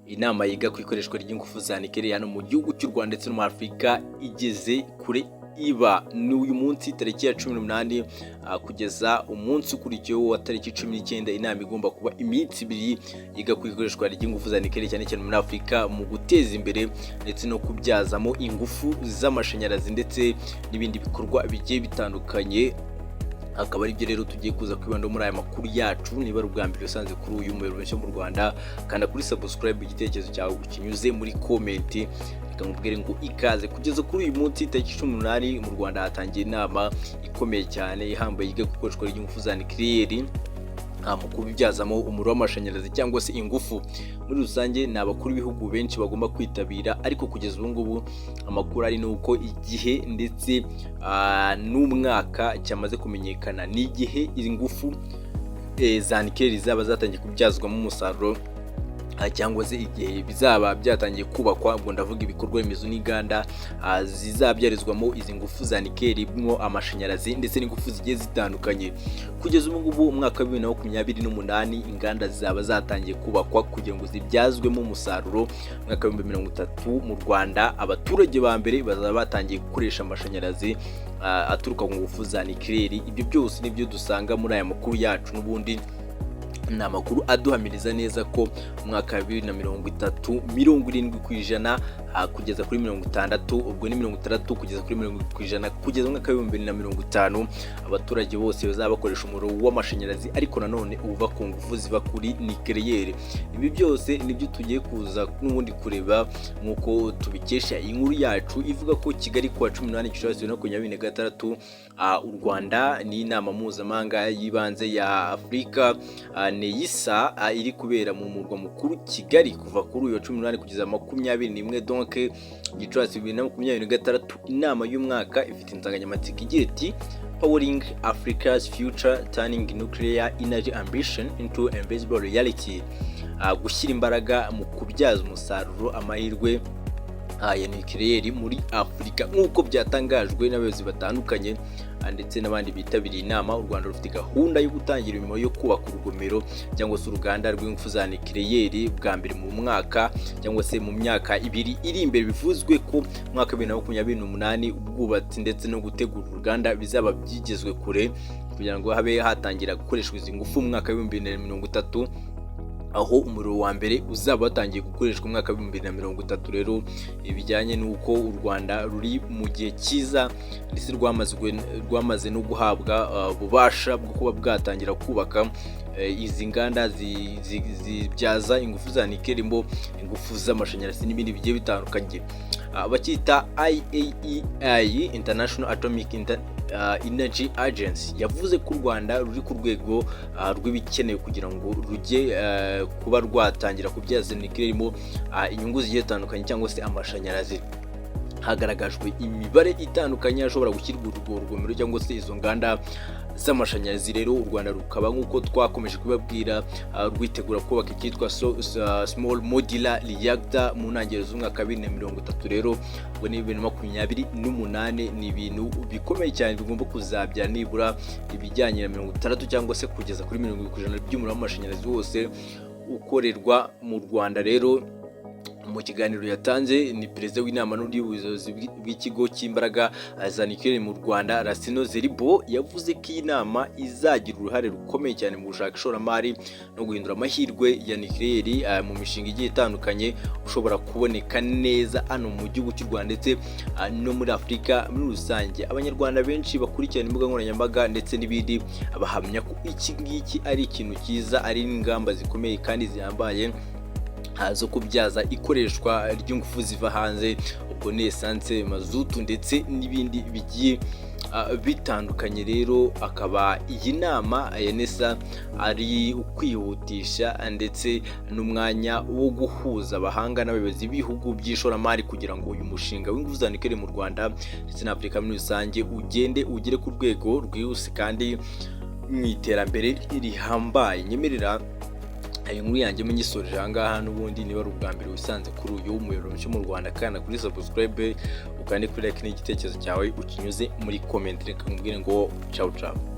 Inama yiga ku ikoreshwa ry'ingufu za nikeli hano mu gihugu cy'u Rwanda ndetse no muri Afurika igeze kure iba ni uyu munsi tariki ya 18 kugeza umunsi ukurikiyeho wa tariki 19. Inama igomba kuba iminsi 2 yiga ku ikoreshwa ry'ingufu za nikeli cyane cyane muri Afurika mu guteza imbere ndetse no kubyazamo ingufu z'amashanyarazi ndetse n'ibindi bikorwa bigiye bitandukanye. Akaba aribyo rero tugiye kuza kwibanda muri aya makuru yacu. Niba ari ubwa mbere usanze kuri uyu muyoboro mu Rwanda, kanda kuri subscribe, igitekerezo cyawe ukinyuze muri comment, reka nkubwire ngo ikaze. Kugeza kuri uyu munsi tariki 18 mu Rwanda hatangiye inama ikomeye cyane ihambaye yiga ku ikoreshwa ry'ingufu za nucleaire mu kubibyazamo umuriro w'amashanyarazi cyangwa se ingufu. Muri rusange ni abakuru b'ibihugu benshi bagomba kwitabira, ariko kugeza ubu ngubu amakuru ari nuko igihe ndetse n'umwaka cyamaze kumenyekana ni igihe izi ngufu za nikeli zaba zatangiye kubyazwamo umusaruro cyangwa se igihe bizaba byatangiye kubakwa. Ubwo ndavuga ibikorwa remezo n'inganda zizabyarizwamo izi ngufu za nikeli bimo amashanyarazi ndetse n'ingufu zigiye zitandukanye. Kugeza ubu ngubu umwaka wa 2028 inganda zaba zatangiye kubakwa kugira ngo zibyazwemo umusaruro. Umwaka wa 2030 mu Rwanda abaturage ba mbere bazaba batangiye gukoresha amashanyarazi aturuka mu ngufu za nikeli. Ibyo byose nibyo dusanga muri aya makuru yacu, n'ubundi ni amakuru aduhamiriza neza ko umwaka wa 2030 70% kugeza kuri 60, ubwo ni 60 kugeza kuri 70%, kugeza umwaka wa 2050 abaturage bose bazaba bakoresha umuriro w'amashanyarazi ariko nanone uva ku ngufu ziva kuri nucleaire. Ibi byose nibyo tugiye kuza n'ubundi kureba nkuko tubikesha inkuru yacu ivuga ko Kigali kuwa 18 Gicurasi 2026 u Rwanda ni inama mpuzamahanga y'ibanze ya Afurika NEISA iri kubera mu murwa mukuru Kigali kuva kuri uyu 18 kugeza 21 donc Gicurasi 2026. Inama y'umwaka ifite insanganyamatsiko igira iti Powering Africa's Future, Turning Nuclear Energy Ambition into a Visible Reality. Gushyira imbaraga mu kubyaza umusaruro amahirwe ya nucleaire muri Afurika nk'uko byatangajwe n'abayobozi batandukanye ndetse n'abandi bitabiriye inama. U Rwanda rufite gahunda yo gutangira imirimo yo kubaka urugomero cyangwa se uruganda rw'ingufu za nucleaire bwa mbere mu mwaka cyangwa se mu myaka 2 iri imbere. Bivuzwe ko mu mwaka 2028 ubwubatsi ndetse no gutegura uruganda bizaba byigezwe kure kugira ngo habe hatangira gukoreshwa izi ngufu mu mwaka wa 2030, aho umuriro wa mbere uzaba watangiye gukoreshwa mu mwaka wa 2030. Rero ibijyanye n'uko u Rwanda ruri mu gihe cyiza ndetse rwamaze no guhabwa ububasha bwo kuba bwatangira kubaka izi nganda zibyaza ingufu za nikeli mbo ingufu z'amashanyarazi n'ibindi bigiye bitandukanye. Bakita IAEA International Atomic Energy Agency yavuze ko u Rwanda ruri ku rwego rw'ibikenewe kugira ngo rujye kuba rwatangira kubyaza nikeli mo inyungu zigiye zitandukanye cyangwa se amashanyarazi. Hagaragajwe imibare itandukanye ashobora gushyirwa urwo rugomero cyangwa se izo nganda z'amashanyarazi. Rero u Rwanda rukaba nk'uko twakomeje kubabwira rwitegura kubaka icyitwa small modular reactor mu ntangiriro z'umwaka wa 2030. Rero ngo ni 2028 ni ibintu bikomeye cyane bigomba kuzabyara nibura ibijyanye na 60 cyangwa se kugeza kuri 70% by'umuriro w'amashanyarazi wose ukorerwa mu Rwanda. Rero mu kiganiro yatanze ni perezida w'inama n'ubuyobozi bw'ikigo cy'imbaraga za nucleaire mu Rwanda Rasino Zeribo yavuze ko iyi nama izagira uruhare rukomeye cyane mu gushaka ishoramari no guhindura amahirwe ya nucleaire mu mishinga igiye itandukanye ushobora kuboneka neza hano mu gihugu cy'u Rwanda ndetse no muri Afurika muri rusange. Abanyarwanda benshi bakurikirana imbuga nkoranyambaga ndetse n'ibindi bahamya ko iki ngiki ari ikintu cyiza, ari ingamba zikomeye kandi zihambaye zo kubyaza ikoreshwa ry'ingufu ziva hanze, ubwo ni essence, mazutu ndetse n'ibindi bigiye bitandukanye. Rero akaba iyi nama ya NEISA ari ukwihutisha ndetse n'umwanya wo guhuza abahanga n'abayobozi b'ibihugu by'ishoramari kugira ngo uyu mushinga w'ingufu za nucleaire mu Rwanda ndetse na Afurika muri rusange ugere ku rwego rwihuse kandi mu iterambere rihambaye. Nyemerera inkuru yanjye munyisoreje ahangaha, n'ubundi niba ari ubwa mbere wisanze kuri uyu muyoboro mu Rwanda, kandi kuri subscribe ukande kuri like n'igitekerezo cyawe ukinyuze muri comment. Reka nkubwire ngo ciao ciao.